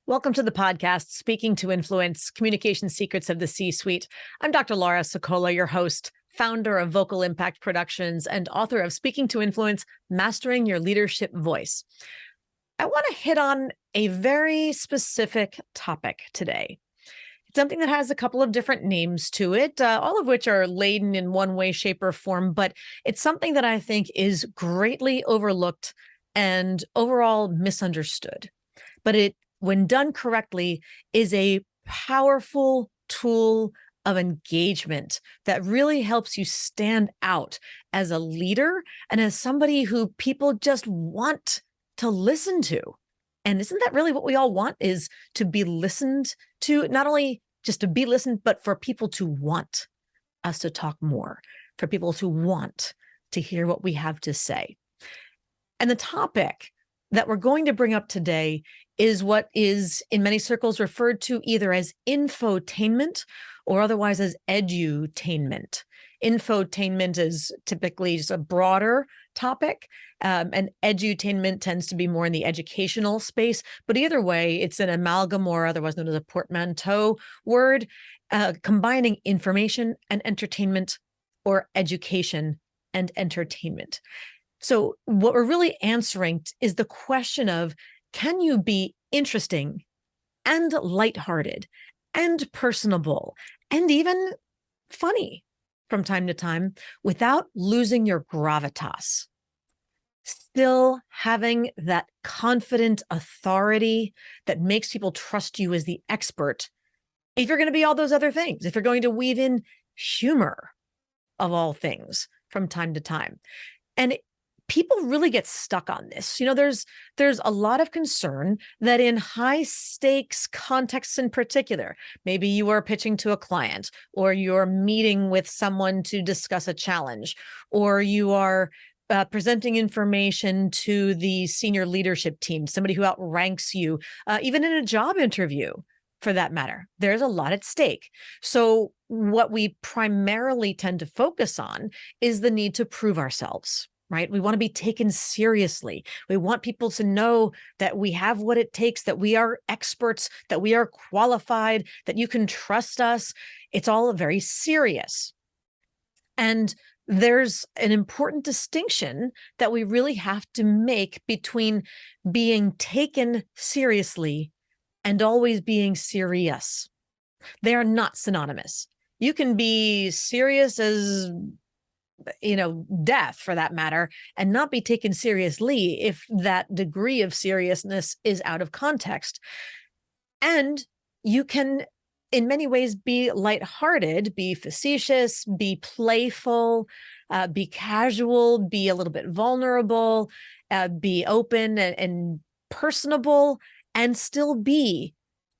Welcome to the podcast, Speaking to Influence, Communication Secrets of the C-Suite. I'm Dr. Laura Sicola, your host, founder of Vocal Impact Productions, and author of Speaking to Influence, Mastering Your Leadership Voice. I want to hit on a very specific topic today. It's something that has a couple of different names to it, all of which are laden in one way, shape, or form, but it's something that I think is greatly overlooked and overall misunderstood. But it, when done correctly, is a powerful tool of engagement that really helps you stand out as a leader and as somebody who people just want to listen to. And isn't that really what we all want, is to be listened to, not only just to be listened, but for people to want us to talk more, for people to want to hear what we have to say. And the topic that we're going to bring up today is what is in many circles referred to either as infotainment or otherwise as edutainment. Infotainment is typically just a broader topic, and edutainment tends to be more in the educational space. But either way, it's an amalgam, or otherwise known as a portmanteau word, combining information and entertainment, or education and entertainment. So what we're really answering is the question of, can you be interesting and lighthearted and personable and even funny from time to time without losing your gravitas? Still having that confident authority that makes people trust you as the expert, if you're going to be all those other things, if you're going to weave in humor of all things from time to time. And people really get stuck on this. You know, there's a lot of concern that in high stakes contexts in particular, maybe you are pitching to a client, or you're meeting with someone to discuss a challenge, or you are presenting information to the senior leadership team, somebody who outranks you, even in a job interview, for that matter. There's a lot at stake. So what we primarily tend to focus on is the need to prove ourselves. Right? We want to be taken seriously. We want people to know that we have what it takes, that we are experts, that we are qualified, that you can trust us. It's all very serious. And there's an important distinction that we really have to make between being taken seriously and always being serious. They are not synonymous. You can be serious as death for that matter, and not be taken seriously if that degree of seriousness is out of context. And you can, in many ways, be lighthearted, be facetious, be playful, be casual, be a little bit vulnerable, be open and personable, and still be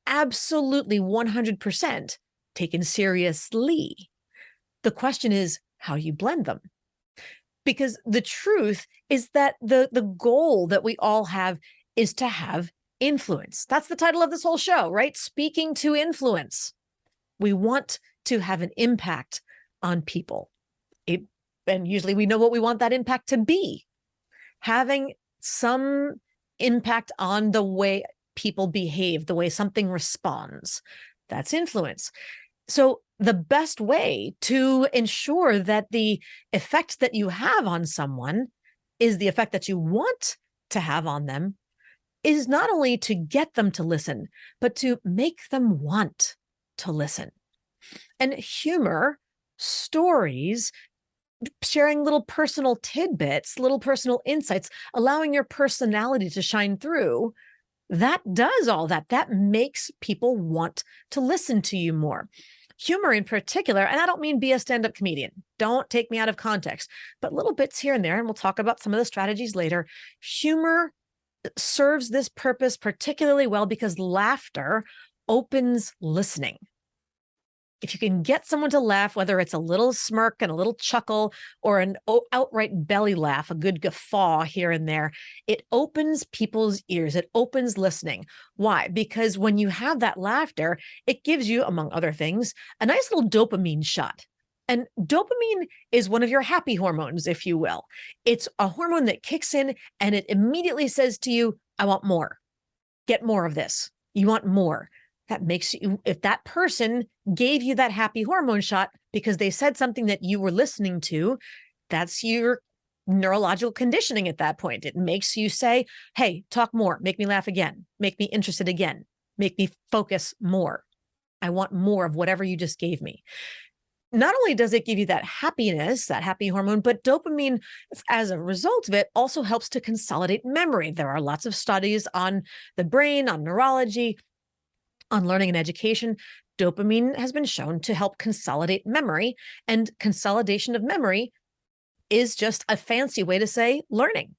absolutely 100% taken seriously. The question is how you blend them. Because the truth is that the goal that we all have is to have influence. That's the title of this whole show, right? Speaking to influence. We want to have an impact on people. And usually we know what we want that impact to be. Having some impact on the way people behave, the way something responds. That's influence. So the best way to ensure that the effect that you have on someone is the effect that you want to have on them is not only to get them to listen, but to make them want to listen. And humor, stories, sharing little personal tidbits, little personal insights, allowing your personality to shine through, that does all that. That makes people want to listen to you more. Humor in particular, and I don't mean be a stand-up comedian. Don't take me out of context, but little bits here and there, and we'll talk about some of the strategies later. Humor serves this purpose particularly well because laughter opens listening. If you can get someone to laugh, whether it's a little smirk and a little chuckle or an outright belly laugh, a good guffaw here and there, it opens people's ears. It opens listening. Why? Because when you have that laughter, it gives you, among other things, a nice little dopamine shot. And dopamine is one of your happy hormones, if you will. It's a hormone that kicks in and it immediately says to you, I want more. Get more of this. You want more. That makes you, if that person gave you that happy hormone shot because they said something that you were listening to, that's your neurological conditioning at that point. It makes you say, hey, talk more, make me laugh again, make me interested again, make me focus more. I want more of whatever you just gave me. Not only does it give you that happiness, that happy hormone, but dopamine, as a result of it, also helps to consolidate memory. There are lots of studies on the brain, on neurology, on learning and education. Dopamine has been shown to help consolidate memory, and consolidation of memory is just a fancy way to say learning,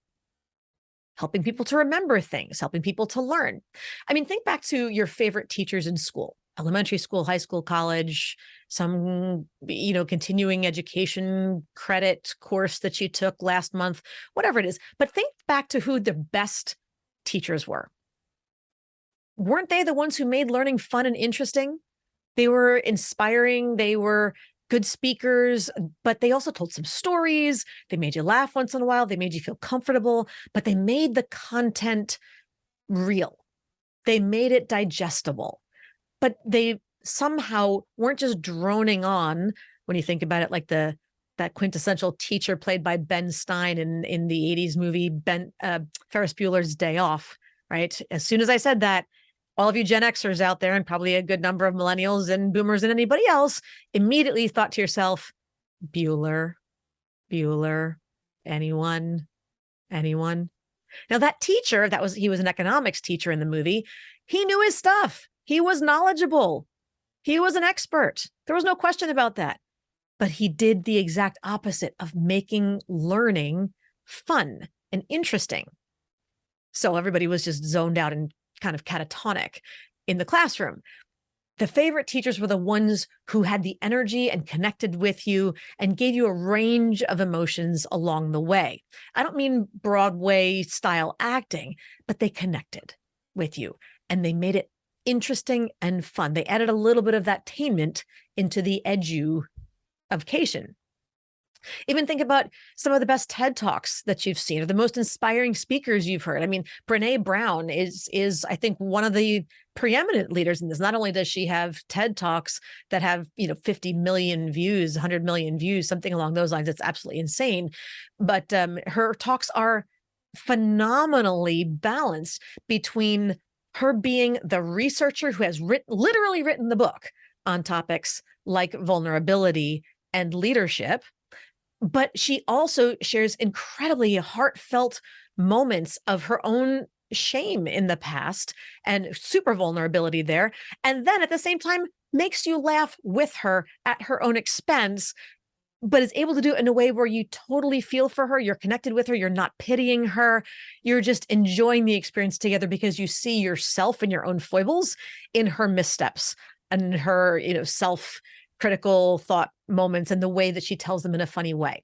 helping people to remember things, helping people to learn. I mean, think back to your favorite teachers in school, elementary school, high school, college, some, continuing education credit course that you took last month, whatever it is. But think back to who the best teachers were. Weren't they the ones who made learning fun and interesting? They were inspiring. They were good speakers, but they also told some stories. They made you laugh once in a while. They made you feel comfortable, but they made the content real. They made it digestible, but they somehow weren't just droning on. When you think about it, like that quintessential teacher played by Ben Stein in the 80s movie, Ferris Bueller's Day Off, right? As soon as I said that, all of you Gen Xers out there, and probably a good number of millennials and boomers and anybody else, immediately thought to yourself, Bueller, anyone? Now that teacher, he was an economics teacher in the movie. He knew his stuff. He was knowledgeable. He was an expert. There was no question about that. But he did the exact opposite of making learning fun and interesting. So everybody was just zoned out and kind of catatonic in the classroom. The favorite teachers were the ones who had the energy and connected with you and gave you a range of emotions along the way. I don't mean Broadway style acting, but they connected with you and they made it interesting and fun. They added a little bit of that tainment into the education. Even think about some of the best TED Talks that you've seen, or the most inspiring speakers you've heard. I mean, Brene Brown is I think one of the preeminent leaders in this. Not only does she have TED Talks that have 50 million views, 100 million views, something along those lines. It's absolutely insane. But her talks are phenomenally balanced between her being the researcher who has literally written the book on topics like vulnerability and leadership. But she also shares incredibly heartfelt moments of her own shame in the past and super vulnerability there. And then at the same time, makes you laugh with her at her own expense, but is able to do it in a way where you totally feel for her. You're connected with her. You're not pitying her. You're just enjoying the experience together because you see yourself and your own foibles in her missteps and her, self-critical thought moments and the way that she tells them in a funny way.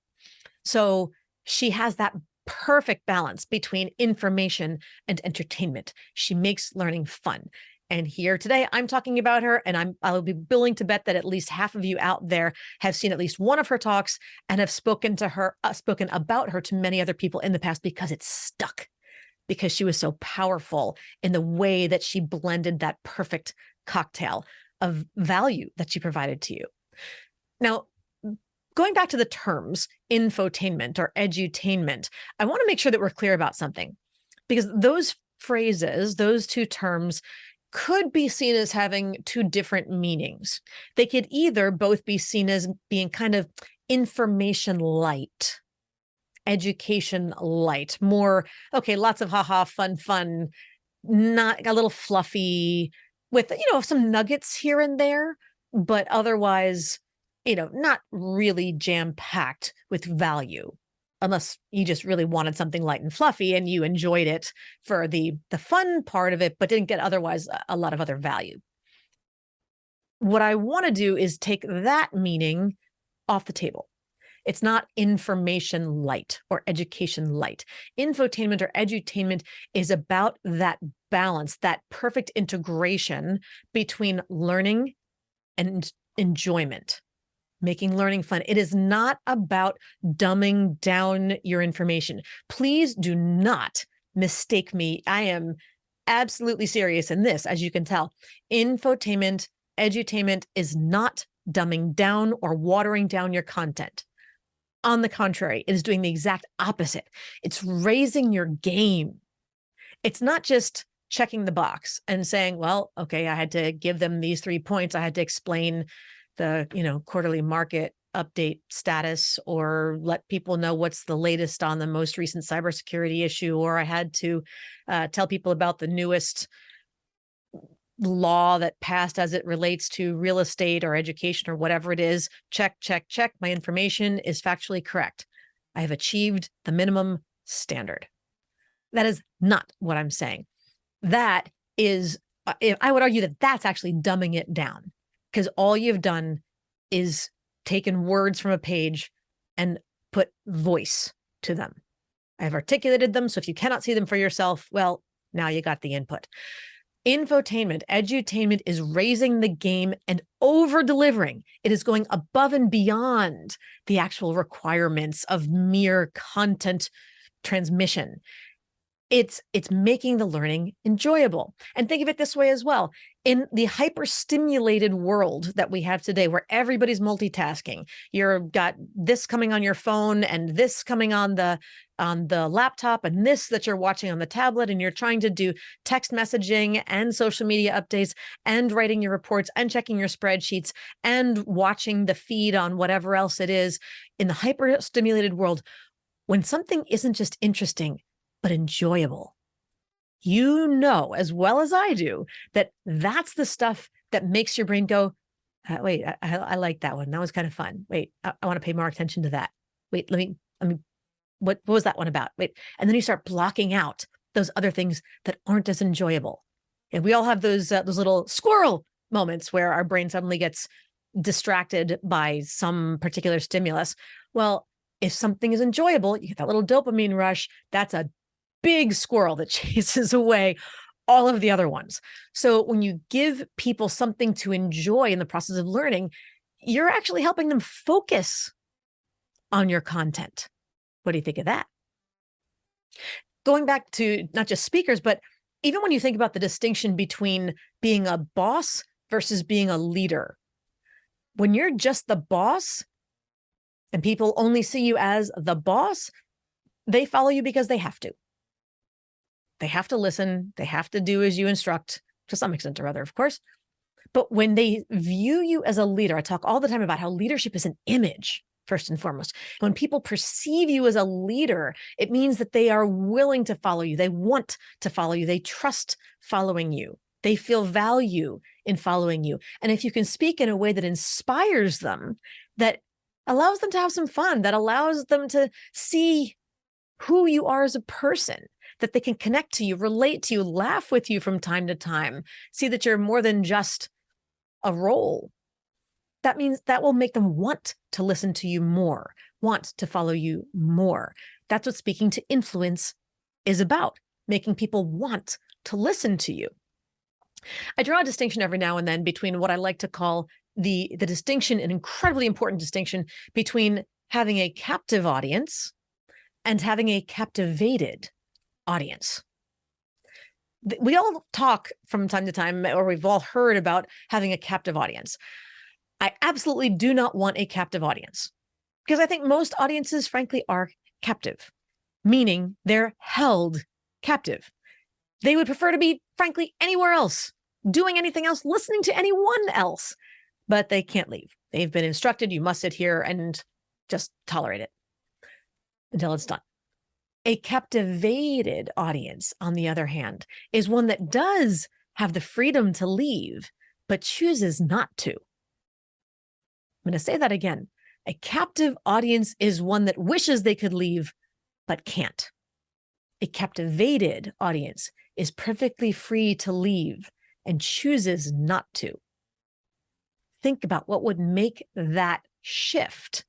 So she has that perfect balance between information and entertainment. She makes learning fun. And here today, I'm talking about her, and I'll be willing to bet that at least half of you out there have seen at least one of her talks and have spoken about her to many other people in the past because it's stuck, because she was so powerful in the way that she blended that perfect cocktail of value that she provided to you. Now, going back to the terms infotainment or edutainment, I want to make sure that we're clear about something, because those phrases, those two terms, could be seen as having two different meanings. They could either both be seen as being kind of information light, education light, more, okay, lots of haha, fun, not a little fluffy with, some nuggets here and there, but otherwise, not really jam-packed with value, unless you just really wanted something light and fluffy and you enjoyed it for the fun part of it, but didn't get otherwise a lot of other value. What I want to do is take that meaning off the table. It's not information light or education light. Infotainment or edutainment is about that balance, that perfect integration between learning and enjoyment, making learning fun. It is not about dumbing down your information. Please do not mistake me. I am absolutely serious in this, as you can tell. Infotainment, edutainment is not dumbing down or watering down your content. On the contrary, it is doing the exact opposite. It's raising your game. It's not just checking the box and saying, well, okay, I had to give them these 3 points. I had to explain the, quarterly market update status, or let people know what's the latest on the most recent cybersecurity issue, or I had to tell people about the newest law that passed as it relates to real estate or education or whatever it is. Check, check, check. My information is factually correct. I have achieved the minimum standard. That is not what I'm saying. That is, I would argue that that's actually dumbing it down, because all you've done is taken words from a page and put voice to them. I've articulated them. So if you cannot see them for yourself, well, now you got the input. Infotainment, edutainment is raising the game and over-delivering. It is going above and beyond the actual requirements of mere content transmission. It's making the learning enjoyable. And think of it this way as well. In the hyper-stimulated world that we have today, where everybody's multitasking, you've got this coming on your phone and this coming on the laptop and this that you're watching on the tablet, and you're trying to do text messaging and social media updates and writing your reports and checking your spreadsheets and watching the feed on whatever else it is. In the hyper-stimulated world, when something isn't just interesting, but enjoyable, you know as well as I do that that's the stuff that makes your brain go, wait, I like that one. That was kind of fun. Wait, I want to pay more attention to that. Wait, let me, what was that one about? Wait, and then you start blocking out those other things that aren't as enjoyable. And we all have those little squirrel moments where our brain suddenly gets distracted by some particular stimulus. Well, if something is enjoyable, you get that little dopamine rush. That's a big squirrel that chases away all of the other ones. So when you give people something to enjoy in the process of learning, you're actually helping them focus on your content. What do you think of that? Going back to not just speakers, but even when you think about the distinction between being a boss versus being a leader, when you're just the boss and people only see you as the boss, they follow you because they have to. They have to listen. They have to do as you instruct, to some extent or other, of course. But when they view you as a leader, I talk all the time about how leadership is an image, first and foremost. When people perceive you as a leader, it means that they are willing to follow you. They want to follow you. They trust following you. They feel value in following you. And if you can speak in a way that inspires them, that allows them to have some fun, that allows them to see who you are as a person, that they can connect to you, relate to you, laugh with you from time to time, see that you're more than just a role. That means that will make them want to listen to you more, want to follow you more. That's what speaking to influence is about, making people want to listen to you. I draw a distinction every now and then between what I like to call the distinction, an incredibly important distinction between having a captive audience and having a captivated audience. We all talk from time to time, or we've all heard about having a captive audience. I absolutely do not want a captive audience, because I think most audiences, frankly, are captive, meaning they're held captive. They would prefer to be, frankly, anywhere else, doing anything else, listening to anyone else, but they can't leave. They've been instructed, you must sit here and just tolerate it until it's done. A captivated audience, on the other hand, is one that does have the freedom to leave, but chooses not to. I'm going to say that again. A captive audience is one that wishes they could leave, but can't. A captivated audience is perfectly free to leave and chooses not to. Think about what would make that shift,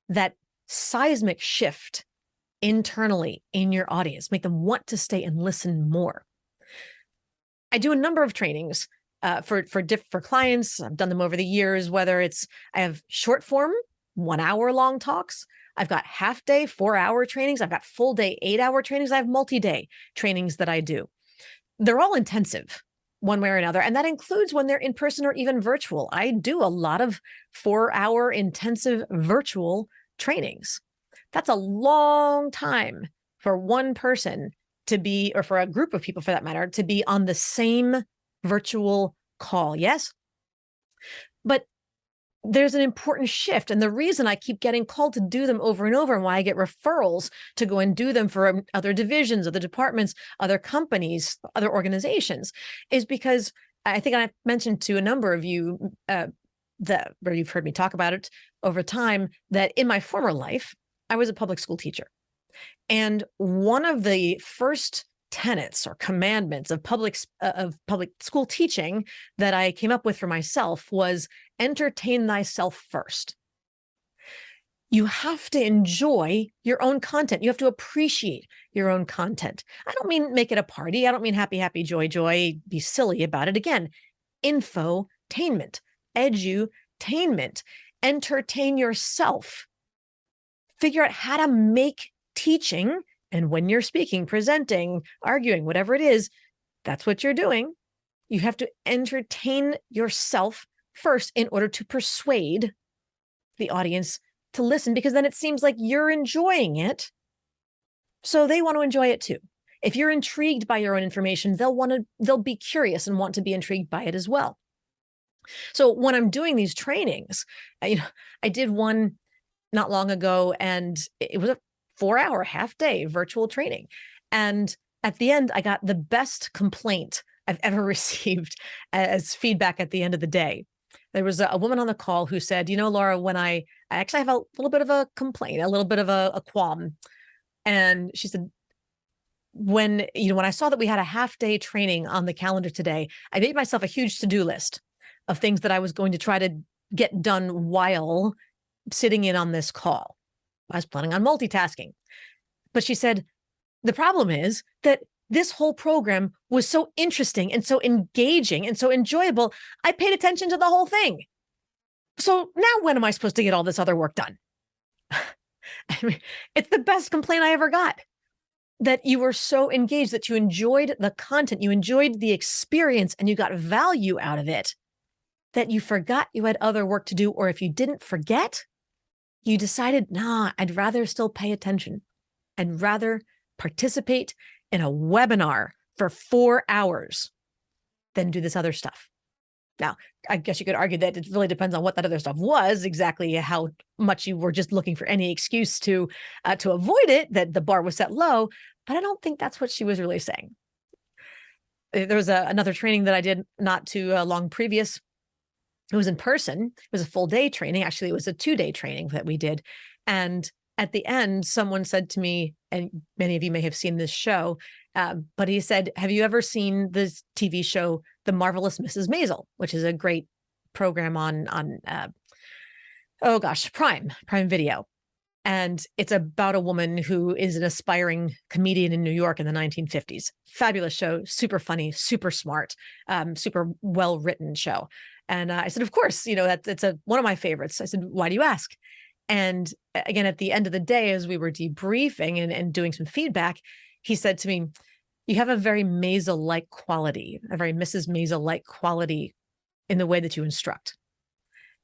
that seismic shift internally in your audience, make them want to stay and listen more. I do a number of trainings for clients. I've done them over the years, whether it's, I have short form, 1 hour long talks. I've got half day, 4 hour trainings. I've got full day, 8 hour trainings. I have multi-day trainings that I do. they're all intensive one way or another. And that includes when they're in person or even virtual. I do a lot of 4-hour intensive virtual trainings. That's a long time for one person to be, or for a group of people for that matter, to be on the same virtual call. Yes. But there's an important shift. And the reason I keep getting called to do them over and over, and why I get referrals to go and do them for other divisions, other departments, other companies, other organizations, is because I think I've mentioned to a number of you where you've heard me talk about it over time, that in my former life, I was a public school teacher. And one of the first tenets or commandments of public school teaching that I came up with for myself was entertain thyself first. You have to enjoy your own content. You have to appreciate your own content. I don't mean make it a party. I don't mean happy, happy, joy, joy, be silly about it. Again, info-tainment, edutainment, entertain yourself. Figure out how to make teaching, and when you're speaking, presenting, arguing, whatever it is, that's what you're doing. You have to entertain yourself first in order to persuade the audience to listen, because then it seems like you're enjoying it. So they want to enjoy it too. If you're intrigued by your own information, they'll be curious and want to be intrigued by it as well. So when I'm doing these trainings, I did one not long ago, and it was a 4-hour half-day virtual training. And at the end, I got the best complaint I've ever received as feedback at the end of the day. There was a woman on the call who said, Laura, when I actually have a little bit of a complaint, a little bit of a qualm. And she said, when I saw that we had a half-day training on the calendar today, I made myself a huge to-do list of things that I was going to try to get done while sitting in on this call. I was planning on multitasking. But she said, the problem is that this whole program was so interesting and so engaging and so enjoyable, I paid attention to the whole thing. So now when am I supposed to get all this other work done? I mean, it's the best complaint I ever got, that you were so engaged, that you enjoyed the content, you enjoyed the experience, and you got value out of it, that you forgot you had other work to do. Or if you didn't forget, you decided, nah, I'd rather still pay attention. I'd rather participate in a webinar for 4 hours than do this other stuff. Now, I guess you could argue that it really depends on what that other stuff was, exactly how much you were just looking for any excuse to avoid it, that the bar was set low. But I don't think that's what she was really saying. There was another training that I did not too long previous. It was in person. It was a full day training. Actually, it was a 2-day training that we did. And at the end, someone said to me, and many of you may have seen this show, but he said, have you ever seen this TV show, The Marvelous Mrs. Maisel, which is a great program on Prime Video. And it's about a woman who is an aspiring comedian in New York in the 1950s. Fabulous show, super funny, super smart, super well-written show. And I said, of course, it's one of my favorites. I said, why do you ask? And again, at the end of the day, as we were debriefing and doing some feedback, he said to me, you have a very Maisel-like quality, a very Mrs. Maisel-like quality in the way that you instruct.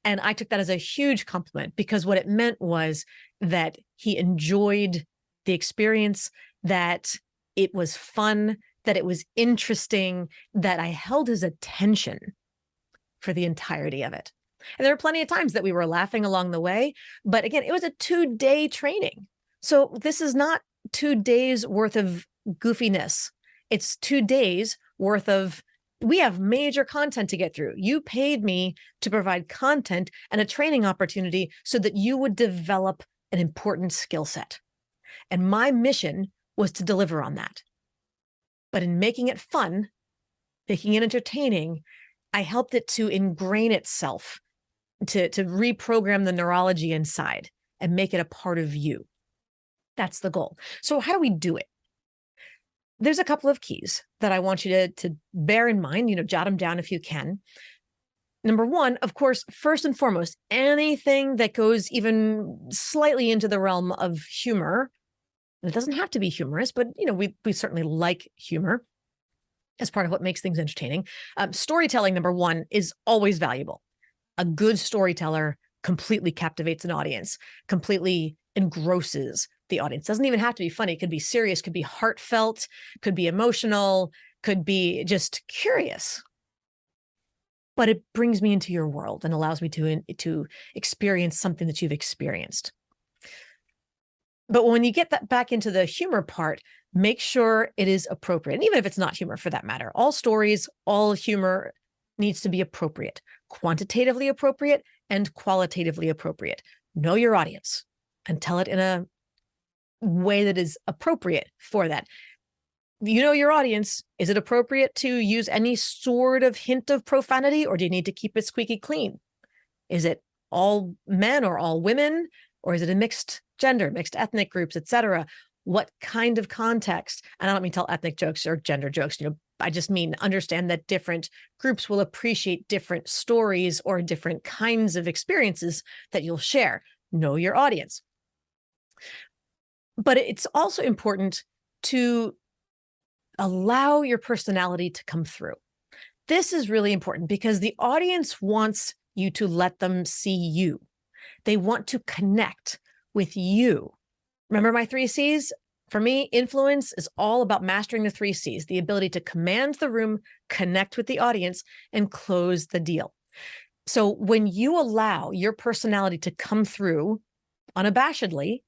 And I took that as a huge compliment, because what it meant was that he enjoyed the experience, that it was fun, that it was interesting, that I held his attention for the entirety of it. And there were plenty of times that we were laughing along the way. But again, it was a 2-day training. So this is not 2 days worth of goofiness. It's 2 days worth of, we have major content to get through. You paid me to provide content and a training opportunity so that you would develop an important skill set. And my mission was to deliver on that. But in making it fun, making it entertaining, I helped it to ingrain itself, to reprogram the neurology inside and make it a part of you. That's the goal. So how do we do it? There's a couple of keys that I want you to bear in mind, jot them down if you can. Number one, of course, first and foremost, anything that goes even slightly into the realm of humor, and it doesn't have to be humorous, but we certainly like humor. as part of what makes things entertaining. Storytelling, number one, is always valuable. A good storyteller completely captivates an audience, completely engrosses the audience. Doesn't even have to be funny. It could be serious, could be heartfelt, could be emotional, could be just curious. But it brings me into your world and allows me to experience something that you've experienced. But when you get that back into the humor part, make sure it is appropriate. And even if it's not humor for that matter, all stories, all humor needs to be appropriate, quantitatively appropriate and qualitatively appropriate. Know your audience and tell it in a way that is appropriate for that. You know your audience. Is it appropriate to use any sort of hint of profanity, or do you need to keep it squeaky clean? Is it all men or all women, or is it a mixed gender, mixed ethnic groups, etc.? What kind of context? And I don't mean tell ethnic jokes or gender jokes. I just mean understand that different groups will appreciate different stories or different kinds of experiences that you'll share. Know your audience. But it's also important to allow your personality to come through. This is really important because the audience wants you to let them see you. They want to connect with you. Remember my 3 C's? For me, influence is all about mastering the 3 C's, the ability to command the room, connect with the audience, and close the deal. So when you allow your personality to come through unabashedly,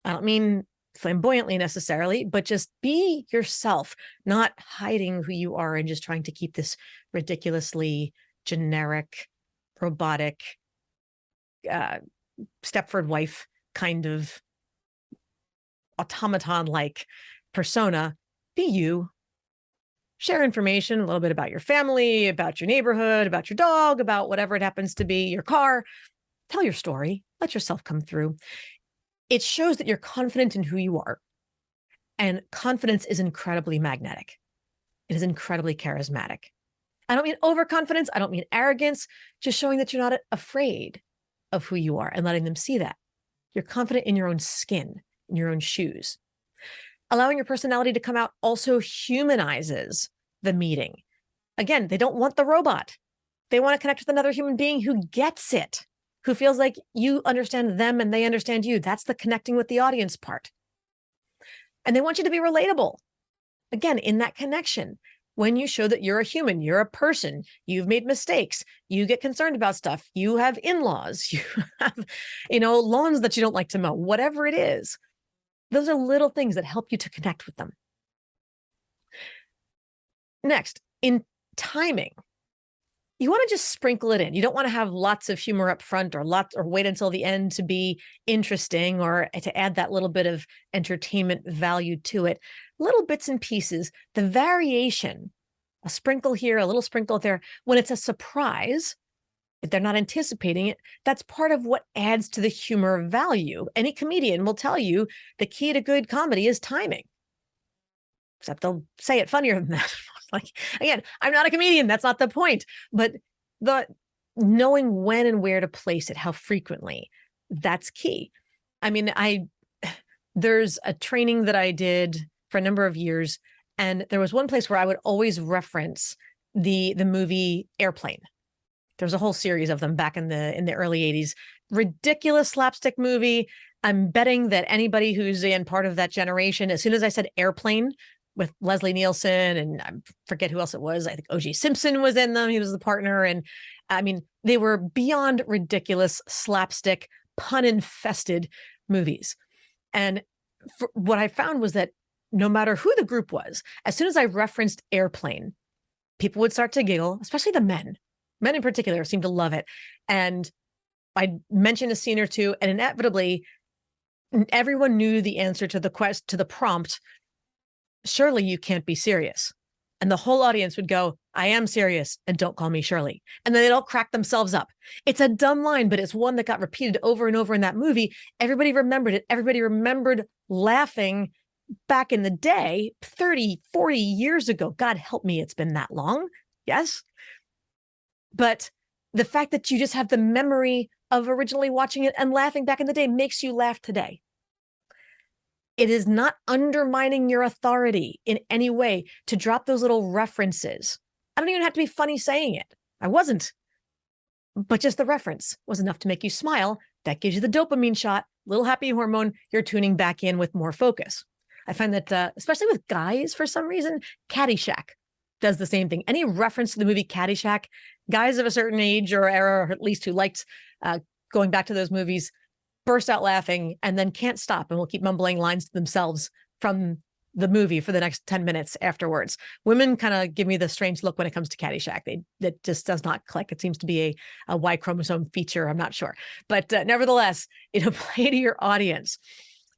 I don't mean flamboyantly necessarily, but just be yourself, not hiding who you are and just trying to keep this ridiculously generic, robotic, Stepford wife kind of automaton-like persona. Be you. Share information, a little bit about your family, about your neighborhood, about your dog, about whatever it happens to be, your car. Tell your story. Let yourself come through. It shows that you're confident in who you are. And confidence is incredibly magnetic. It is incredibly charismatic. I don't mean overconfidence. I don't mean arrogance. Just showing that you're not afraid of who you are and letting them see that. You're confident in your own skin, in your own shoes. Allowing your personality to come out also humanizes the meeting. Again, they don't want the robot. They want to connect with another human being who gets it, who feels like you understand them and they understand you. That's the connecting with the audience part. And they want you to be relatable. Again, in that connection, when you show that you're a human, you're a person, you've made mistakes, you get concerned about stuff, you have in-laws, you have, lawns that you don't like to mow, whatever it is, those are little things that help you to connect with them. Next, in timing, you want to just sprinkle it in. You don't want to have lots of humor up front or wait until the end to be interesting or to add that little bit of entertainment value to it. Little bits and pieces, the variation, a sprinkle here, a little sprinkle there. When it's a surprise, if they're not anticipating it, that's part of what adds to the humor value. Any comedian will tell you the key to good comedy is timing. Except they'll say it funnier than that. Again, I'm not a comedian. That's not the point. But the knowing when and where to place it, how frequently, that's key. I mean, there's a training that I did for a number of years, and there was one place where I would always reference the movie Airplane. There's a whole series of them back in the early 80s. Ridiculous slapstick movie. I'm betting that anybody who's in part of that generation, as soon as I said Airplane, with Leslie Nielsen, and I forget who else it was. I think O.J. Simpson was in them. He was the partner. And I mean, they were beyond ridiculous, slapstick, pun-infested movies. And what I found was that no matter who the group was, as soon as I referenced Airplane, people would start to giggle, especially the men. Men in particular seemed to love it. And I mentioned a scene or two, and inevitably, everyone knew the answer to the prompt. Surely you can't be serious. And the whole audience would go, I am serious, and don't call me Shirley. And then they'd all crack themselves up. It's a dumb line, but it's one that got repeated over and over in that movie. Everybody remembered it. Everybody remembered laughing back in the day, 30, 40 years ago. God help me, it's been that long. Yes. But the fact that you just have the memory of originally watching it and laughing back in the day makes you laugh today. It is not undermining your authority in any way to drop those little references. I don't even have to be funny saying it. I wasn't. But just the reference was enough to make you smile. That gives you the dopamine shot, little happy hormone. You're tuning back in with more focus. I find that, especially with guys, for some reason, Caddyshack does the same thing. Any reference to the movie Caddyshack, guys of a certain age or era, or at least who liked going back to those movies, burst out laughing and then can't stop and will keep mumbling lines to themselves from the movie for the next 10 minutes afterwards. Women kind of give me the strange look when it comes to Caddyshack. That just does not click. It seems to be a Y chromosome feature. I'm not sure. But nevertheless, play to your audience.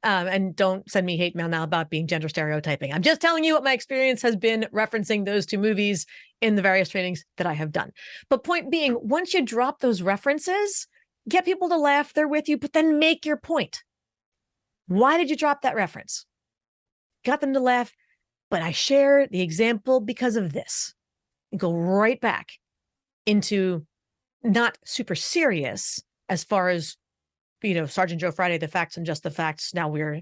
And don't send me hate mail now about being gender stereotyping. I'm just telling you what my experience has been referencing those two movies in the various trainings that I have done. But point being, once you drop those references, get people to laugh, they're with you, but then make your point. Why did you drop that reference? Got them to laugh, but I share the example because of this. And go right back into not super serious as far as, Sergeant Joe Friday, the facts and just the facts. Now we're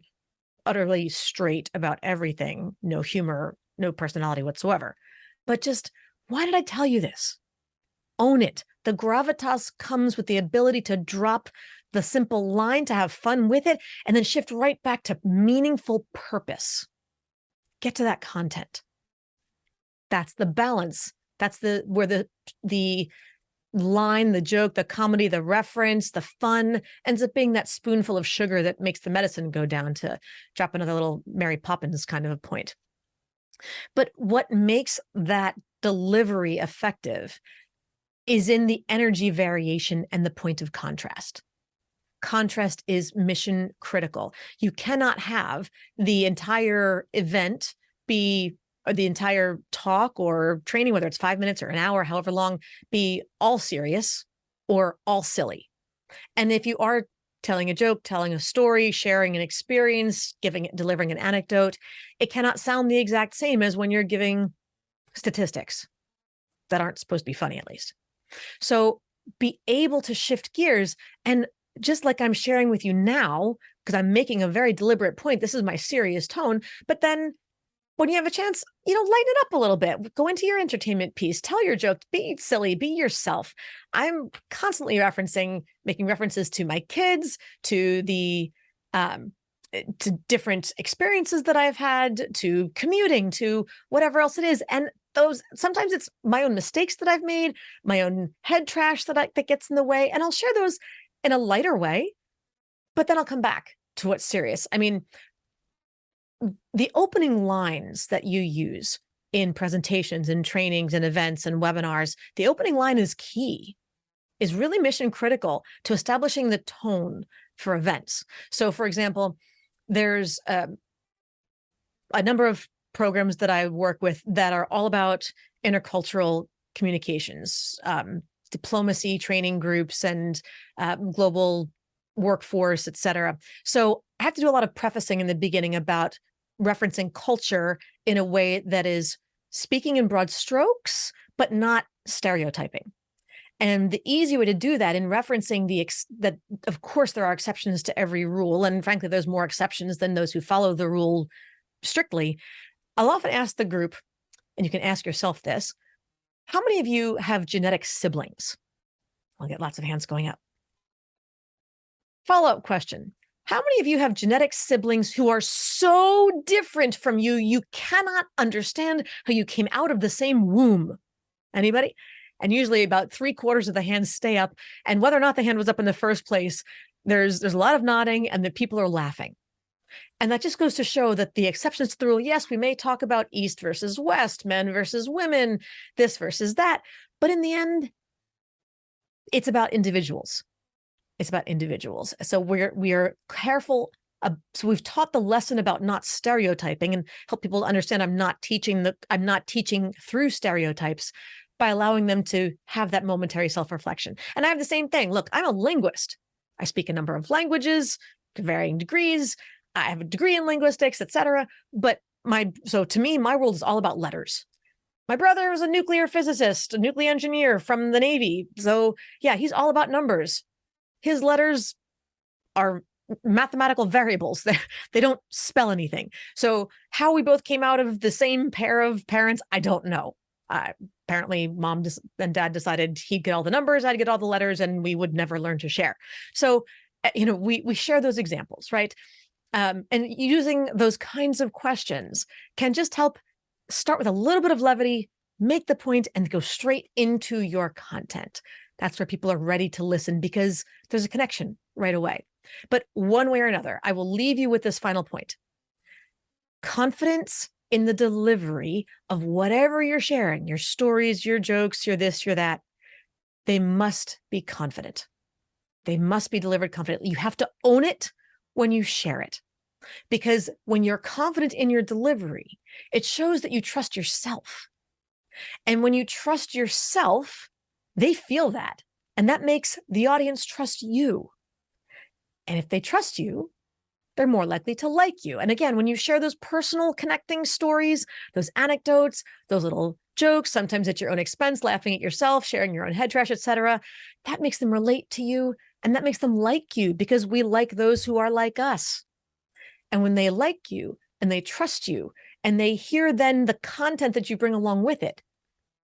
utterly straight about everything, no humor, no personality whatsoever. But just, why did I tell you this? Own it. The gravitas comes with the ability to drop the simple line, to have fun with it, and then shift right back to meaningful purpose. Get to that content. That's the balance. That's where the line, the joke, the comedy, the reference, the fun ends up being that spoonful of sugar that makes the medicine go down, to drop another little Mary Poppins kind of a point. But what makes that delivery effective is in the energy variation and the point of contrast. Contrast is mission critical. You cannot have the entire event or the entire talk or training, whether it's 5 minutes or an hour, however long, be all serious or all silly. And if you are telling a joke, telling a story, sharing an experience, delivering an anecdote, it cannot sound the exact same as when you're giving statistics that aren't supposed to be funny, at least. So be able to shift gears. And just like I'm sharing with you now, because I'm making a very deliberate point, this is my serious tone, but then when you have a chance, lighten it up a little bit. Go into your entertainment piece, tell your joke, be silly, be yourself. I'm constantly making references to my kids, to to different experiences that I've had, to commuting, to whatever else it is. And sometimes it's my own mistakes that I've made, my own head trash that gets in the way. And I'll share those in a lighter way, but then I'll come back to what's serious. I mean, the opening lines that you use in presentations and trainings and events and webinars, the opening line is key, is really mission critical to establishing the tone for events. So for example, there's a number of programs that I work with that are all about intercultural communications, diplomacy training groups, and global workforce, et cetera. So I have to do a lot of prefacing in the beginning about referencing culture in a way that is speaking in broad strokes, but not stereotyping. And the easy way to do that in referencing that, of course, there are exceptions to every rule. And frankly, there's more exceptions than those who follow the rule strictly. I'll often ask the group, and you can ask yourself this, how many of you have genetic siblings? I'll get lots of hands going up. Follow-up question. How many of you have genetic siblings who are so different from you, you cannot understand how you came out of the same womb? Anybody? And usually about 3/4 of the hands stay up. And whether or not the hand was up in the first place, there's a lot of nodding and the people are laughing. And that just goes to show that the exceptions to the rule, yes, we may talk about East versus West, men versus women, this versus that. But in the end, it's about individuals. It's about individuals. So we are careful. So we've taught the lesson about not stereotyping and help people understand I'm not teaching through stereotypes by allowing them to have that momentary self-reflection. And I have the same thing. Look, I'm a linguist. I speak a number of languages to varying degrees. I have a degree in linguistics, et cetera. But so to me, my world is all about letters. My brother was a nuclear physicist, a nuclear engineer from the Navy. So yeah, he's all about numbers. His letters are mathematical variables. They don't spell anything. So how we both came out of the same pair of parents, I don't know. Apparently mom and dad decided he'd get all the numbers, I'd get all the letters, and we would never learn to share. So, we share those examples, right? And using those kinds of questions can just help start with a little bit of levity, make the point, and go straight into your content. That's where people are ready to listen because there's a connection right away. But one way or another, I will leave you with this final point. Confidence in the delivery of whatever you're sharing, your stories, your jokes, your this, your that, they must be confident. They must be delivered confidently. You have to own it when you share it. Because when you're confident in your delivery, it shows that you trust yourself. And when you trust yourself, they feel that. And that makes the audience trust you. And if they trust you, they're more likely to like you. And again, when you share those personal connecting stories, those anecdotes, those little jokes, sometimes at your own expense, laughing at yourself, sharing your own head trash, etc., that makes them relate to you. And that makes them like you because we like those who are like us. And when they like you and they trust you and they hear then the content that you bring along with it,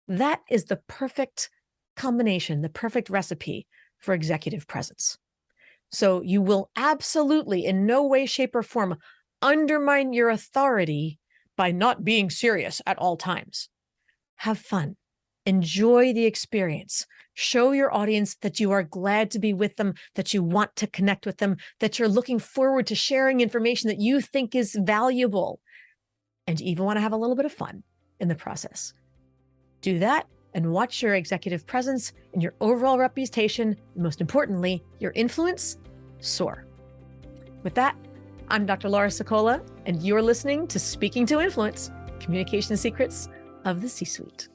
that is the perfect combination, the perfect recipe for executive presence. So you will absolutely in no way, shape, or form undermine your authority by not being serious at all times. Have fun. Enjoy the experience. Show your audience that you are glad to be with them, that you want to connect with them, that you're looking forward to sharing information that you think is valuable, and you even want to have a little bit of fun in the process. Do that and watch your executive presence and your overall reputation, and most importantly, your influence, soar. With that, I'm Dr. Laura Sicola, and you're listening to Speaking to Influence, Communication Secrets of the C-Suite.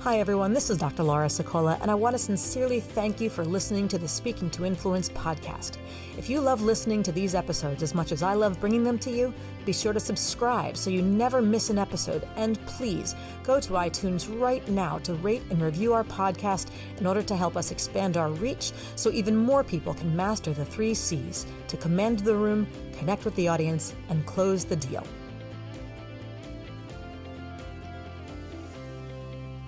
Hi, everyone. This is Dr. Laura Sicola, and I want to sincerely thank you for listening to the Speaking to Influence podcast. If you love listening to these episodes as much as I love bringing them to you, be sure to subscribe so you never miss an episode. And please go to iTunes right now to rate and review our podcast in order to help us expand our reach so even more people can master the 3 C's to command the room, connect with the audience, and close the deal.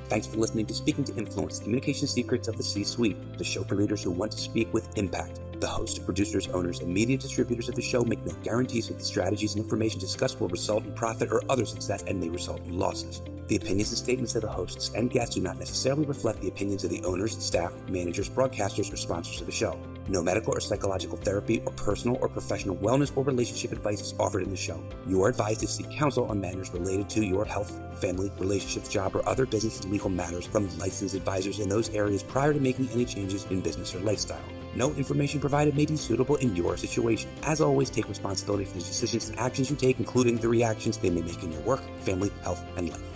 Thanks for listening to Speaking to Influence, Communication Secrets of the C-Suite, the show for leaders who want to speak with impact. The hosts, producers, owners, and media distributors of the show make no guarantees that the strategies and information discussed will result in profit or other success and may result in losses. The opinions and statements of the hosts and guests do not necessarily reflect the opinions of the owners, staff, managers, broadcasters, or sponsors of the show. No medical or psychological therapy or personal or professional wellness or relationship advice is offered in the show. You are advised to seek counsel on matters related to your health, family, relationships, job, or other business and legal matters from licensed advisors in those areas prior to making any changes in business or lifestyle. No information provided may be suitable in your situation. As always, take responsibility for the decisions and actions you take, including the reactions they may make in your work, family, health, and life.